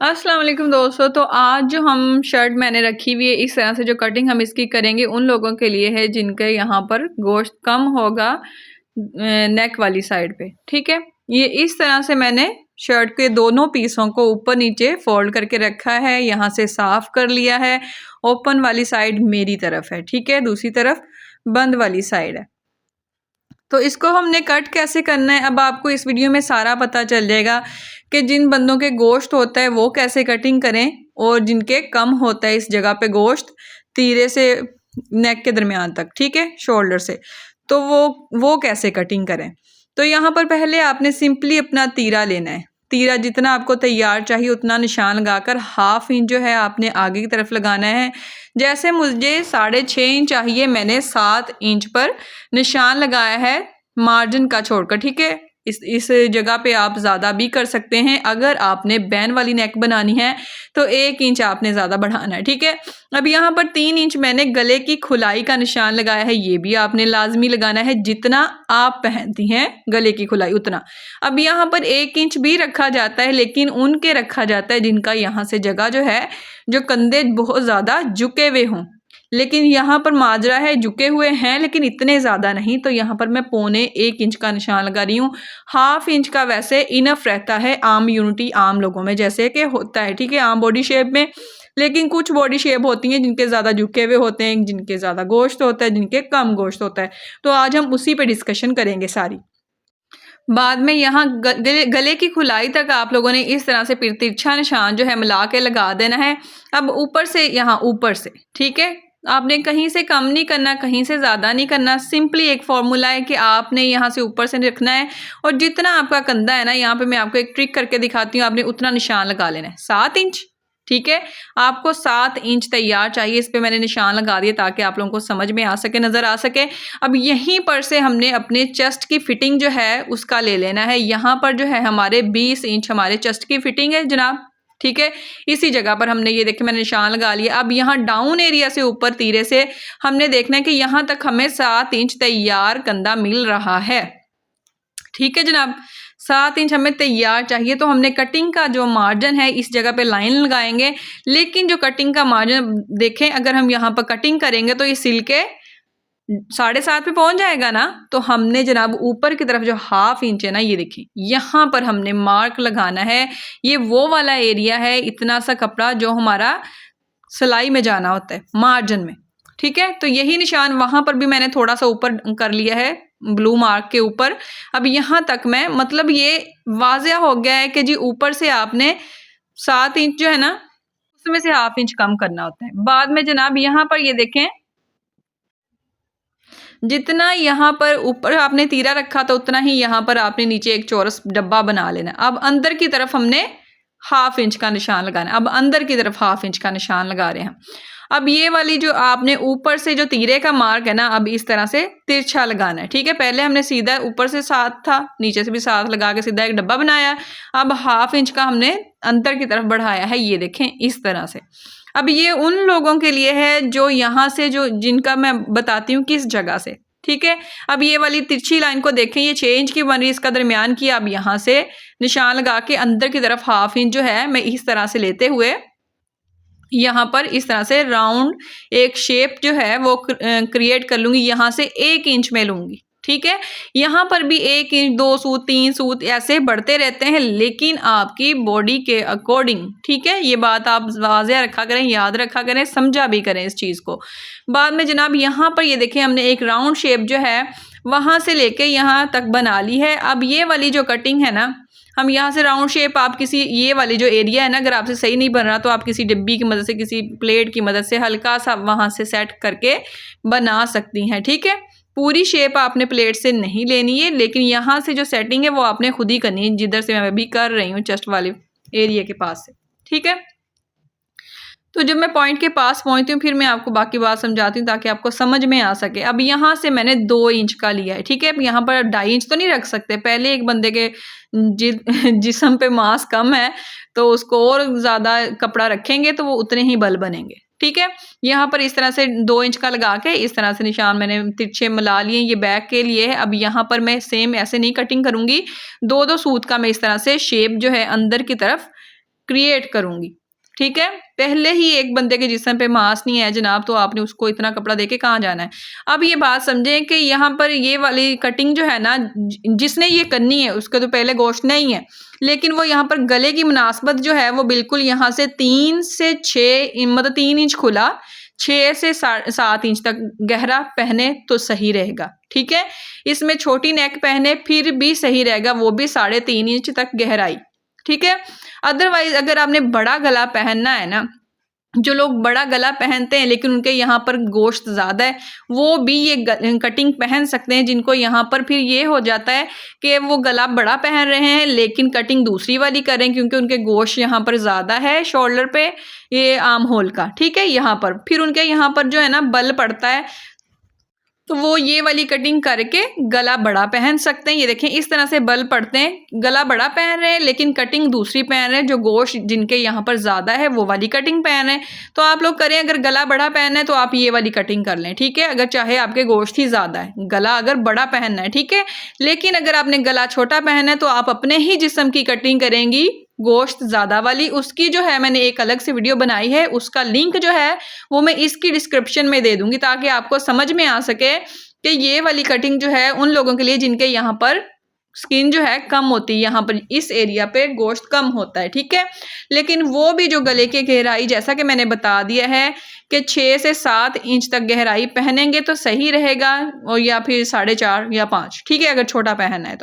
अस्सलाम वालेकुम दोस्तों। तो आज जो हम शर्ट मैंने रखी हुई है, इस तरह से जो कटिंग हम इसकी करेंगे उन लोगों के लिए है जिनके यहाँ पर गोश्त कम होगा नेक वाली साइड पे। ठीक है, ये इस तरह से मैंने शर्ट के दोनों पीसों को ऊपर नीचे फोल्ड करके रखा है। यहाँ से साफ कर लिया है। ओपन वाली साइड मेरी तरफ है, ठीक है, दूसरी तरफ बंद वाली साइड है। तो इसको हमने कट कैसे करना है अब आपको इस वीडियो में सारा पता चल जाएगा कि जिन बंदों के गोश्त होता है वो कैसे कटिंग करें और जिनके कम होता है इस जगह पे गोश्त तीरे से नेक के दरमियान तक, ठीक है, शोल्डर से, तो वो कैसे कटिंग करें। तो यहाँ पर पहले आपने सिंपली अपना तीरा लेना है। तीरा जितना आपको तैयार चाहिए उतना निशान लगाकर हाफ इंच जो है आपने आगे की तरफ लगाना है। जैसे मुझे 6.5 इंच चाहिए, मैंने 7 इंच पर निशान लगाया है मार्जिन का छोड़कर, ठीक है। इस जगह पे आप ज़्यादा भी कर सकते हैं। अगर आपने बैन वाली नेक बनानी है तो 1 इंच आपने ज़्यादा बढ़ाना है, ठीक है। अब यहाँ पर 3 इंच मैंने गले की खुलाई का निशान लगाया है। ये भी आपने लाजमी लगाना है, जितना आप पहनती हैं गले की खुलाई उतना। अब यहाँ पर 1 इंच भी रखा जाता है, लेकिन उनके रखा जाता है जिनका यहाँ से जगह जो है, जो कंधे बहुत ज़्यादा झुके हुए हों। लेकिन यहाँ पर माजरा है झुके हुए हैं लेकिन इतने ज़्यादा नहीं, तो यहाँ पर मैं 1.25 इंच का निशान लगा रही हूँ। हाफ इंच का वैसे इनफ रहता है आम यूनिटी आम लोगों में जैसे कि होता है, ठीक है, आम बॉडी शेप में। लेकिन कुछ बॉडी शेप होती हैं जिनके ज़्यादा झुके हुए होते हैं, जिनके ज़्यादा गोश्त होता है, जिनके कम गोश्त होता है। तो आज हम उसी पे डिस्कशन करेंगे सारी। बाद में यहाँ गले की खुलाई तक आप लोगों ने इस तरह से फिर तिरछा निशान जो है मिला के लगा देना है। अब ऊपर से, यहाँ ऊपर से, ठीक है, आपने कहीं से कम नहीं करना, कहीं से ज़्यादा नहीं करना। सिंपली एक फॉर्मूला है कि आपने यहाँ से ऊपर से रखना है और जितना आपका कंधा है ना, यहाँ पे मैं आपको एक ट्रिक करके दिखाती हूँ, आपने उतना निशान लगा लेना है। 7 इंच, ठीक है, आपको 7 इंच तैयार चाहिए। इस पे मैंने निशान लगा दिया ताकि आप लोगों को समझ में आ सके, नज़र आ सके। अब यहीं पर से हमने अपने चेस्ट की फिटिंग जो है उसका ले लेना है। यहाँ पर जो है हमारे 20 इंच हमारे चेस्ट की फिटिंग है जनाब, ठीक है। इसी जगह पर हमने ये देखिए मैंने निशान लगा लिया। अब यहाँ डाउन एरिया से ऊपर तीरे से हमने देखना है कि यहाँ तक हमें 7 इंच तैयार कंधा मिल रहा है, ठीक है जनाब। 7 इंच हमें तैयार चाहिए। तो हमने कटिंग का जो मार्जिन है इस जगह पे लाइन लगाएंगे, लेकिन जो कटिंग का मार्जिन देखें, अगर हम यहाँ पर कटिंग करेंगे तो ये सिल के 7.5 पे पहुंच जाएगा ना। तो हमने जनाब ऊपर की तरफ जो हाफ इंच है ना, ये देखिए यहाँ पर हमने मार्क लगाना है। ये वो वाला एरिया है, इतना सा कपड़ा जो हमारा सिलाई में जाना होता है मार्जिन में, ठीक है। तो यही निशान वहां पर भी मैंने थोड़ा सा ऊपर कर लिया है, ब्लू मार्क के ऊपर। अब यहाँ तक मैं, मतलब ये वाज़िया हो गया है कि जी ऊपर से आपने 7 इंच जो है ना उसमें से हाफ इंच कम करना होता है। बाद में जनाब यहाँ पर ये देखें, जितना यहाँ पर ऊपर आपने तीरा रखा था उतना ही यहाँ पर आपने नीचे एक चौरस डब्बा बना लेना। अब अंदर की तरफ हमने हाफ इंच का निशान लगाना है। अब अंदर की तरफ हाफ इंच का निशान लगा रहे हैं। अब ये वाली जो आपने ऊपर से जो तीरे का मार्क है ना, अब इस तरह से तिरछा लगाना है, ठीक है। पहले हमने सीधा ऊपर से 7 था, नीचे से भी 7 लगा के सीधा एक डब्बा बनाया। अब हाफ इंच का हमने अंदर की तरफ बढ़ाया है, ये देखें इस तरह से। अब ये उन लोगों के लिए है जो यहाँ से, जो जिनका मैं बताती हूँ किस जगह से, ठीक है। अब ये वाली तिरछी लाइन को देखें, ये 6 इंच की बन रही है, इसका दरमियान की अब यहाँ से निशान लगा के अंदर की तरफ हाफ इंच जो है मैं इस तरह से लेते हुए यहाँ पर इस तरह से राउंड एक शेप जो है वो क्रिएट कर लूँगी। यहाँ से 1 इंच में लूँगी, ठीक है। यहाँ पर भी 1 इंच, 2 सूत, 3 सूत ऐसे बढ़ते रहते हैं, लेकिन आपकी बॉडी के अकॉर्डिंग, ठीक है। ये बात आप वाज़िया रखा करें, याद रखा करें, समझा भी करें इस चीज़ को। बाद में जनाब यहाँ पर ये देखें हमने एक राउंड शेप जो है वहाँ से लेके यहाँ तक बना ली है। अब ये वाली जो कटिंग है ना, हम यहाँ से राउंड शेप, आप किसी ये वाली जो एरिया है ना, अगर आपसे सही नहीं बन रहा तो आप किसी डिब्बी की मदद से, किसी प्लेट की मदद से हल्का सा वहाँ से सेट करके बना सकती हैं, ठीक है। पूरी शेप आपने प्लेट से नहीं लेनी है, लेकिन यहाँ से जो सेटिंग है वो आपने खुद ही करनी है, जिधर से मैं अभी कर रही हूँ चेस्ट वाले एरिया के पास से, ठीक है। तो जब मैं पॉइंट के पास पहुंचती हूँ फिर मैं आपको बाकी बात समझाती हूँ ताकि आपको समझ में आ सके। अब यहाँ से मैंने 2 इंच का लिया है, ठीक है। अब यहाँ पर 2.5 इंच तो नहीं रख सकते, पहले एक बंदे के जिस्म पे मास कम है तो उसको और ज़्यादा कपड़ा रखेंगे तो वो उतने ही बल बनेंगे, ठीक है। यहाँ पर इस तरह से 2 इंच का लगा के इस तरह से निशान मैंने तिरछे मिला लिए, ये बैक के लिए है। अब यहाँ पर मैं सेम ऐसे नहीं कटिंग करूँगी, 2-2 सूत का मैं इस तरह से शेप जो है अंदर की तरफ क्रिएट करूँगी। ठीक है, पहले ही एक बंदे के जिस्म पे मांस नहीं है जनाब, तो आपने उसको इतना कपड़ा देके कहाँ जाना है। अब ये बात समझें कि यहाँ पर ये वाली कटिंग जो है ना, जिसने ये करनी है उसके तो पहले गोश्त नहीं है, लेकिन वो यहाँ पर गले की मुनासबत जो है वो बिल्कुल यहाँ से 3 से 6 मतलब 3 इंच खुला, 6 से 7 इंच तक गहरा पहने तो सही रहेगा। ठीक है, इसमें छोटी नेक पहने फिर भी सही रहेगा, वो भी 3.5 इंच तक गहराई। ठीक है, अदरवाइज अगर आपने बड़ा गला पहनना है ना, जो लोग बड़ा गला पहनते हैं लेकिन उनके यहाँ पर गोश्त ज़्यादा है, वो भी ये कटिंग पहन सकते हैं, जिनको यहाँ पर फिर ये हो जाता है कि वो गला बड़ा पहन रहे हैं लेकिन कटिंग दूसरी वाली करें, क्योंकि उनके गोश्त यहाँ पर ज़्यादा है शोल्डर पे, ये आर्म होल का। ठीक है, यहाँ पर फिर उनके यहाँ पर जो है ना बल पड़ता है, तो वो ये वाली कटिंग करके गला बड़ा पहन सकते हैं। ये देखें इस तरह से बल पड़ते हैं, गला बड़ा पहन रहे हैं लेकिन कटिंग दूसरी पहन रहे हैं, जो गोश्त जिनके यहाँ पर ज़्यादा है वो वाली कटिंग पहन रहे हैं। तो आप लोग करें, अगर गला बड़ा पहनना है तो आप ये वाली कटिंग कर लें। ठीक है, अगर चाहे आपके गोश्त ही ज़्यादा है, गला अगर बड़ा पहनना है। ठीक है, लेकिन अगर आपने गला छोटा पहनना है तो आप अपने ही जिस्म की कटिंग करेंगी गोश्त ज़्यादा वाली। उसकी जो है मैंने एक अलग से वीडियो बनाई है, उसका लिंक जो है वो मैं इसकी डिस्क्रिप्शन में दे दूंगी, ताकि आपको समझ में आ सके कि ये वाली कटिंग जो है उन लोगों के लिए जिनके यहाँ पर स्किन जो है कम होती है, यहाँ पर इस एरिया पे गोश्त कम होता है। ठीक है, लेकिन वो भी जो गले की गहराई जैसा कि मैंने बता दिया है कि 6 से 7 इंच तक गहराई पहनेंगे तो सही रहेगा, और या फिर 4.5 या 5। ठीक है, अगर छोटा पहनना है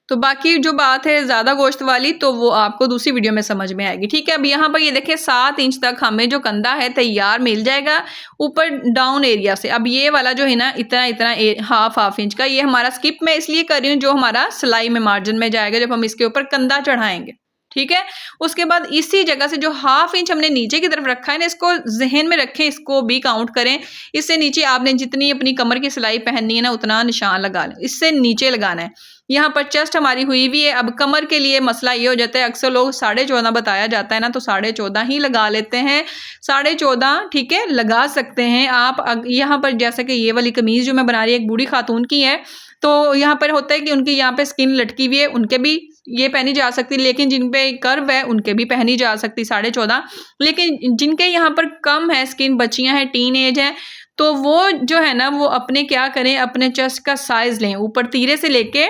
तो बाकी जो बात है ज़्यादा गोश्त वाली तो वो आपको दूसरी वीडियो में समझ में आएगी। ठीक है, अब यहाँ पर ये देखिए 7 इंच तक हमें जो कंधा है तैयार मिल जाएगा ऊपर डाउन एरिया से। अब ये वाला जो है ना इतना हाफ इंच का, ये हमारा स्किप मैं इसलिए कर रही हूँ, जो हमारा सिलाई में मार्जिन में जाएगा जब हम इसके ऊपर कंधा चढ़ाएंगे। ठीक है, उसके बाद इसी जगह से जो हाफ इंच हमने नीचे की तरफ रखा है ना, इसको जहन में रखें, इसको भी काउंट करें। इससे नीचे आपने जितनी अपनी कमर की सिलाई पहननी है ना उतना निशान लगा लें, इससे नीचे लगाना है। यहाँ पर चेस्ट हमारी हुई हुई है। अब कमर के लिए मसला ये हो जाता है, अक्सर लोग 14.5 बताया जाता है ना, तो 14.5 ही लगा लेते हैं। 14.5 ठीक है लगा सकते हैं आप। यहाँ पर जैसे कि ये वाली कमीज जो मैं बना रही है एक बूढ़ी खातून की है, तो यहाँ पर होता है कि उनकी यहाँ पे स्किन लटकी हुई है, उनके भी ये पहनी जा सकती, लेकिन जिन पे कर्व है उनके भी पहनी जा सकती 14.5। लेकिन जिनके यहाँ पर कम है स्किन, बच्चियां हैं, टीन एज है, तो वो जो है ना वो अपने क्या करें, अपने चेस्ट का साइज लें, ऊपर तीरे से लेके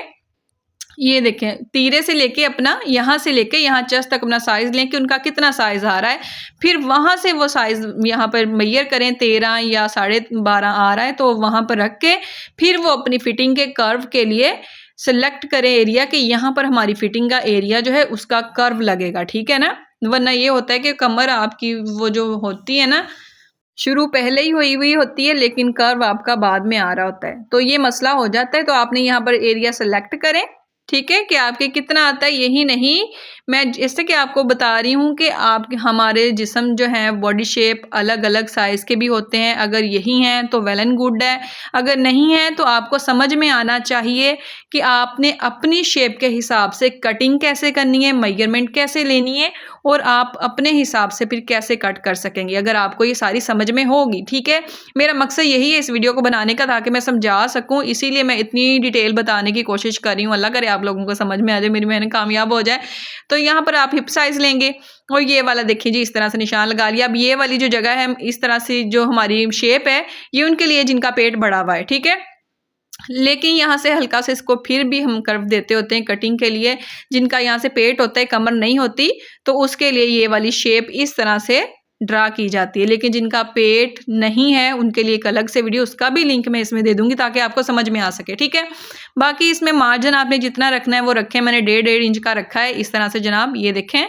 ये देखें तीरे से लेके अपना यहाँ से लेके यहाँ चेस्ट तक अपना साइज लें कि उनका कितना साइज आ रहा है। फिर वहाँ से वो साइज यहाँ पर मेजर करें, 13 या 12.5 आ रहा है तो वहाँ पर रख के फिर वो अपनी फिटिंग के कर्व के लिए सेलेक्ट करें एरिया कि यहाँ पर हमारी फिटिंग का एरिया जो है उसका कर्व लगेगा। ठीक है ना, वरना ये होता है कि कमर आपकी वो जो होती है ना शुरू पहले ही हुई होती है लेकिन कर्व आपका बाद में आ रहा होता है, तो ये मसला हो जाता है। तो आपने यहाँ पर एरिया सेलेक्ट करें। ठीक है, कि आपके कितना आता है, यही नहीं मैं जैसे कि आपको बता रही हूँ कि आप हमारे जिस्म जो है बॉडी शेप अलग अलग साइज़ के भी होते हैं। अगर यही हैं तो वेल एंड गुड है, अगर नहीं है तो आपको समझ में आना चाहिए कि आपने अपनी शेप के हिसाब से कटिंग कैसे करनी है, मेजरमेंट कैसे लेनी है, और आप अपने हिसाब से फिर कैसे कट कर सकेंगे अगर आपको ये सारी समझ में होगी। ठीक है, मेरा मकसद यही है इस वीडियो को बनाने का, ताकि मैं समझा सकूं, इसीलिए मैं इतनी डिटेल बताने की कोशिश कर रही हूँ। अल्लाह करे आप लोगों को समझ में आ जाए, मेरी मेहनत कामयाब हो जाए। तो यहाँ पर आप हिप साइज लेंगे और ये वाला देखिए जी इस तरह से निशान लगा लिया। अब ये वाली जो जगह है इस तरह से जो हमारी शेप है ये उनके लिए जिनका पेट बढ़ा हुआ है। ठीक है, लेकिन यहाँ से हल्का से इसको फिर भी हम कर्व देते होते हैं कटिंग के लिए। जिनका यहाँ से पेट होता है, कमर नहीं होती, तो उसके लिए ये वाली शेप इस तरह से ड्रा की जाती है। लेकिन जिनका पेट नहीं है उनके लिए एक अलग से वीडियो, उसका भी लिंक मैं इसमें दे दूंगी ताकि आपको समझ में आ सके। ठीक है, बाकी इसमें मार्जिन आपने जितना रखना है वो रखें। मैंने 1.5 इंच का रखा है इस तरह से जनाब, ये देखें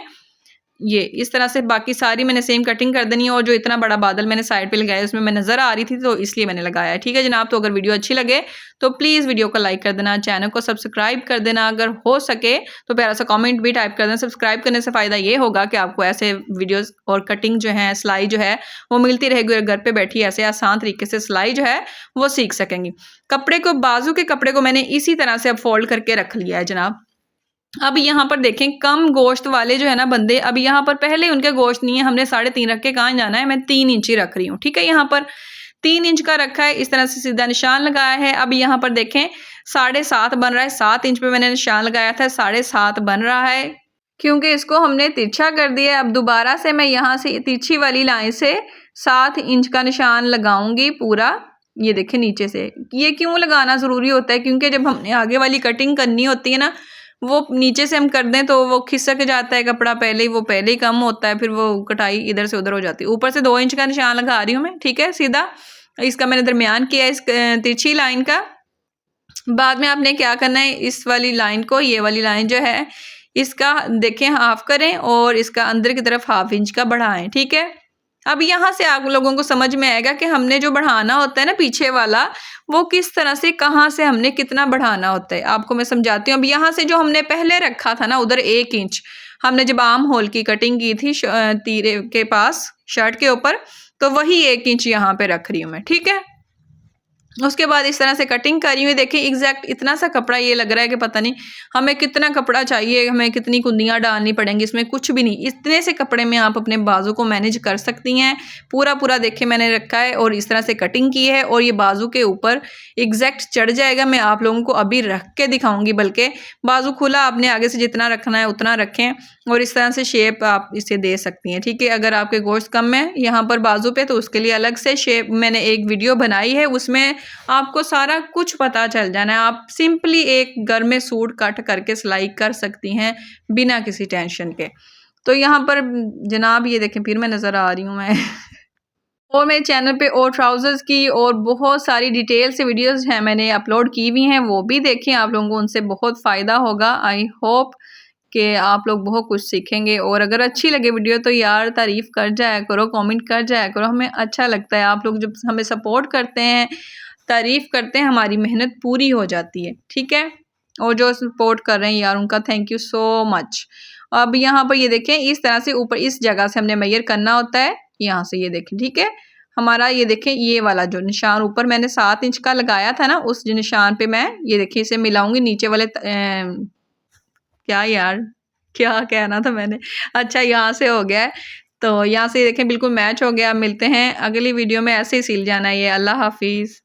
ये इस तरह से। बाकी सारी मैंने सेम कटिंग कर देनी है, और जो इतना बड़ा बादल मैंने साइड पे लगाया उसमें मैं नज़र आ रही थी तो इसलिए मैंने लगाया है। ठीक है जनाब, तो अगर वीडियो अच्छी लगे तो प्लीज़ वीडियो को लाइक कर देना, चैनल को सब्सक्राइब कर देना, अगर हो सके तो प्यारा सा कमेंट भी टाइप कर देना। सब्सक्राइब करने से फ़ायदा ये होगा कि आपको ऐसे वीडियोज़ और कटिंग जो है, सिलाई जो है वो मिलती रहेगी, घर पर बैठी ऐसे आसान तरीके से सिलाई जो है वो सीख सकेंगी। कपड़े को, बाजू के कपड़े को मैंने इसी तरह से अब फोल्ड करके रख लिया है जनाब। अब यहाँ पर देखें कम गोश्त वाले जो है ना बंदे, अब यहाँ पर पहले उनके गोश्त नहीं है, हमने 3.5 रख के कहाँ जाना है, मैं 3 इंच ही रख रही हूँ। ठीक है, यहाँ पर 3 इंच का रखा है, इस तरह से सीधा निशान लगाया है। अब यहाँ पर देखें 7.5 बन रहा है, 7 इंच पे मैंने निशान लगाया था, 7.5 बन रहा है। क्योंकि इसको हमने तिरछा कर दिया है। अब दोबारा से मैं यहाँ से तिरछी वाली लाइन से 7 इंच का निशान लगाऊंगी पूरा। ये देखें नीचे से। ये क्यों लगाना ज़रूरी होता है? क्योंकि जब हमने आगे वाली कटिंग करनी होती है ना, वो नीचे से हम कर दें तो वो खिसक जाता है कपड़ा, पहले ही कम होता है, फिर वो कटाई इधर से उधर हो जाती है। ऊपर से 2 इंच का निशान लगा रही हूँ मैं, ठीक है, सीधा। इसका मैंने दरमियान किया इस तिरछी लाइन का। बाद में आपने क्या करना है, इस वाली लाइन को, ये वाली लाइन जो है, इसका देखें हाफ करें और इसका अंदर की तरफ 1/2 इंच का बढ़ाएं, ठीक है। अब यहाँ से आप लोगों को समझ में आएगा कि हमने जो बढ़ाना होता है ना पीछे वाला, वो किस तरह से, कहाँ से हमने कितना बढ़ाना होता है, आपको मैं समझाती हूँ। अब यहाँ से जो हमने पहले रखा था ना उधर 1 इंच, हमने जब आर्म होल की कटिंग की थी तीरे के पास शर्ट के ऊपर, तो वही 1 इंच यहाँ पे रख रही हूँ मैं, ठीक है। उसके बाद इस तरह से कटिंग करी हुई, देखिए एग्जैक्ट इतना सा कपड़ा, ये लग रहा है कि पता नहीं हमें कितना कपड़ा चाहिए, हमें कितनी कुंदियाँ डालनी पड़ेंगी, इसमें कुछ भी नहीं। इतने से कपड़े में आप अपने बाजू को मैनेज कर सकती हैं। पूरा देखिए मैंने रखा है और इस तरह से कटिंग की है, और ये बाजू के ऊपर एग्जैक्ट चढ़ जाएगा। मैं आप लोगों को अभी रख के दिखाऊंगी, बल्कि बाजू खुला, आपने आगे से जितना रखना है उतना रखें, और इस तरह से शेप आप इसे दे सकती हैं, ठीक है। अगर आपके गोश्त कम है यहाँ पर बाजू पे, तो उसके लिए अलग से शेप मैंने एक वीडियो बनाई है, उसमें आपको सारा कुछ पता चल जाना है। आप सिंपली एक घर में सूट कट करके सिलाई कर सकती हैं बिना किसी टेंशन के। तो यहाँ पर जनाब ये देखें, फिर मैं नज़र आ रही हूँ मैं और मेरे चैनल पे और ट्राउज़र्स की और बहुत सारी डिटेल से वीडियोस हैं मैंने अपलोड की हुई हैं, वो भी देखें, आप लोगों को उनसे बहुत फ़ायदा होगा। आई होप कि आप लोग बहुत कुछ सीखेंगे। और अगर अच्छी लगे वीडियो तो यार तारीफ़ कर जाया करो, कमेंट कर जाया करो, हमें अच्छा लगता है। आप लोग जब हमें सपोर्ट करते हैं, तारीफ़ करते हैं, हमारी मेहनत पूरी हो जाती है, ठीक है। और जो सपोर्ट कर रहे हैं यार, उनका थैंक यू सो मच। अब यहाँ पर ये देखें, इस तरह से ऊपर इस जगह से हमने मेजर करना होता है, यहाँ से ये देखें, ठीक है। हमारा ये देखें, ये वाला जो निशान ऊपर मैंने 7 इंच का लगाया था ना, उस निशान पे मैं ये देखिए इसे मिलाऊंगी नीचे वाले क्या यार, क्या कहना था मैंने, अच्छा यहाँ से हो गया है। तो यहाँ से देखें बिल्कुल मैच हो गया। मिलते हैं अगली वीडियो में, ऐसे ही सिल जाना है ये। अल्लाह हाफिज़।